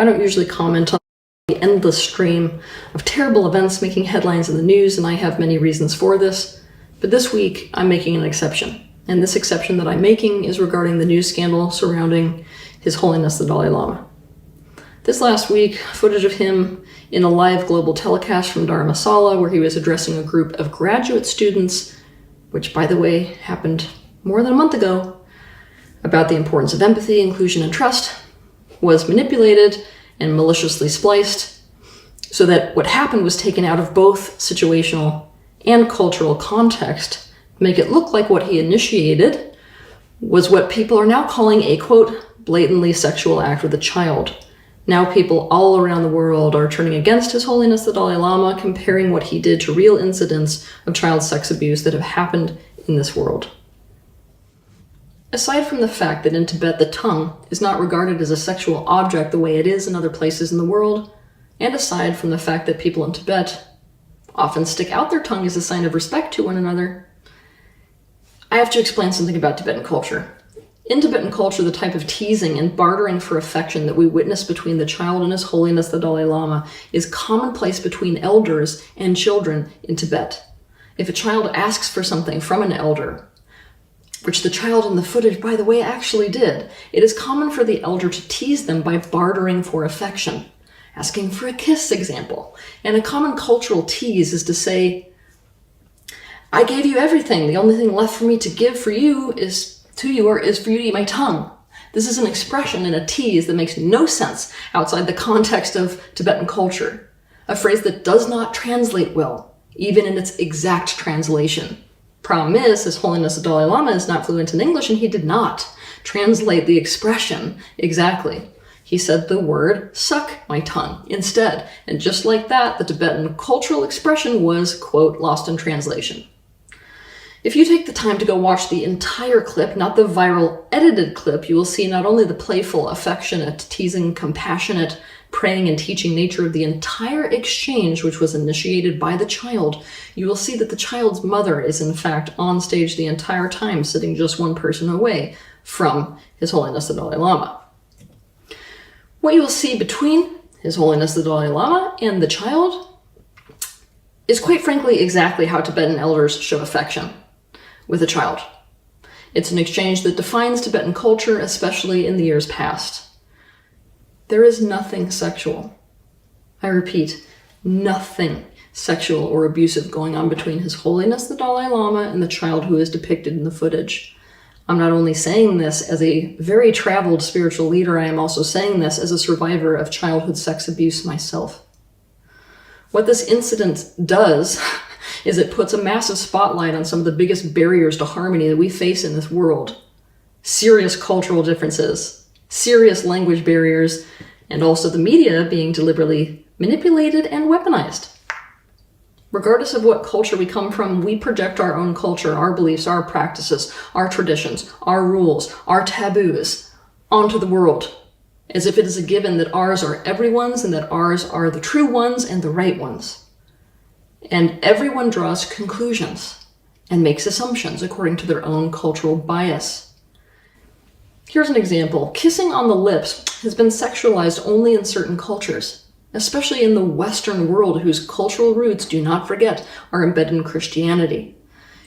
don't usually comment on the endless stream of terrible events making headlines in the news, and I have many reasons for this. But this week, I'm making an exception. And this exception that I'm making is regarding the news scandal surrounding His Holiness the Dalai Lama. This last week, footage of him in a live global telecast from Dharamsala, where he was addressing a group of graduate students, which, by the way, happened more than a month ago, about the importance of empathy, inclusion, and trust, was manipulated and maliciously spliced so that what happened was taken out of both situational and cultural context to make it look like what he initiated was what people are now calling a, quote, blatantly sexual act with a child. Now people all around the world are turning against His Holiness the Dalai Lama, comparing what he did to real incidents of child sex abuse that have happened in this world. Aside from the fact that in Tibet the tongue is not regarded as a sexual object the way it is in other places in the world, and aside from the fact that people in Tibet often stick out their tongue as a sign of respect to one another, I have to explain something about Tibetan culture. In Tibetan culture, the type of teasing and bartering for affection that we witness between the child and His Holiness the Dalai Lama is commonplace between elders and children in Tibet. If a child asks for something from an elder, which the child in the footage, by the way, actually did, it is common for the elder to tease them by bartering for affection, asking for a kiss, example. And a common cultural tease is to say, I gave you everything. The only thing left for me to give for you is for you to eat my tongue. This is an expression and a tease that makes no sense outside the context of Tibetan culture. A phrase that does not translate well, even in its exact translation. Problem is, His Holiness the Dalai Lama is not fluent in English, and he did not translate the expression exactly. He said the word, suck my tongue, instead. And just like that, the Tibetan cultural expression was, quote, lost in translation. If you take the time to go watch the entire clip, not the viral edited clip, you will see not only the playful, affectionate, teasing, compassionate, praying and teaching nature of the entire exchange, which was initiated by the child, you will see that the child's mother is in fact on stage the entire time, sitting just one person away from His Holiness the Dalai Lama. What you will see between His Holiness the Dalai Lama and the child is quite frankly exactly how Tibetan elders show affection with a child. It's an exchange that defines Tibetan culture, especially in the years past. There is nothing sexual. I repeat, nothing sexual or abusive going on between His Holiness the Dalai Lama and the child who is depicted in the footage. I'm not only saying this as a very traveled spiritual leader, I am also saying this as a survivor of childhood sex abuse myself. What this incident does is it puts a massive spotlight on some of the biggest barriers to harmony that we face in this world. Serious cultural differences, serious language barriers, and also the media being deliberately manipulated and weaponized. Regardless of what culture we come from, we project our own culture, our beliefs, our practices, our traditions, our rules, our taboos onto the world, as if it is a given that ours are everyone's and that ours are the true ones and the right ones. And everyone draws conclusions and makes assumptions according to their own cultural bias. Here's an example. Kissing on the lips has been sexualized only in certain cultures, especially in the Western world, whose cultural roots, do not forget, are embedded in Christianity.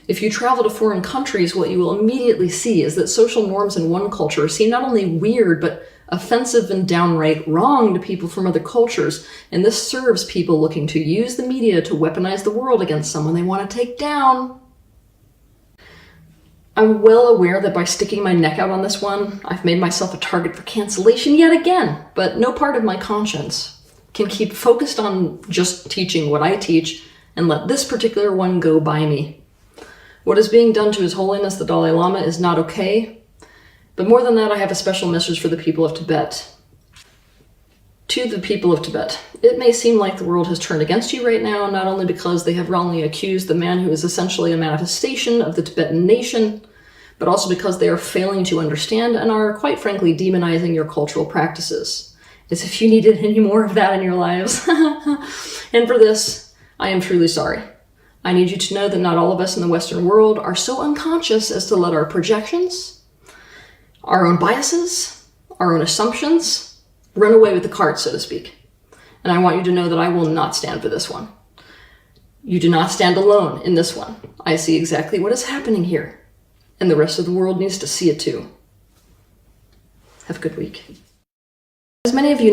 If you travel to foreign countries, what you will immediately see is that social norms in one culture seem not only weird, but offensive and downright wrong to people from other cultures, and this serves people looking to use the media to weaponize the world against someone they want to take down. I'm well aware that by sticking my neck out on this one, I've made myself a target for cancellation yet again, but no part of my conscience can keep focused on just teaching what I teach and let this particular one go by me. What is being done to His Holiness the Dalai Lama is not okay, but more than that, I have a special message for the people of Tibet. To the people of Tibet, it may seem like the world has turned against you right now, not only because they have wrongly accused the man who is essentially a manifestation of the Tibetan nation, but also because they are failing to understand and are, quite frankly, demonizing your cultural practices, as if you needed any more of that in your lives. And for this, I am truly sorry. I need you to know that not all of us in the Western world are so unconscious as to let our projections, our own biases, our own assumptions, run away with the cart, so to speak. And I want you to know that I will not stand for this one. You do not stand alone in this one. I see exactly what is happening here, and the rest of the world needs to see it too. Have a good week. As many of you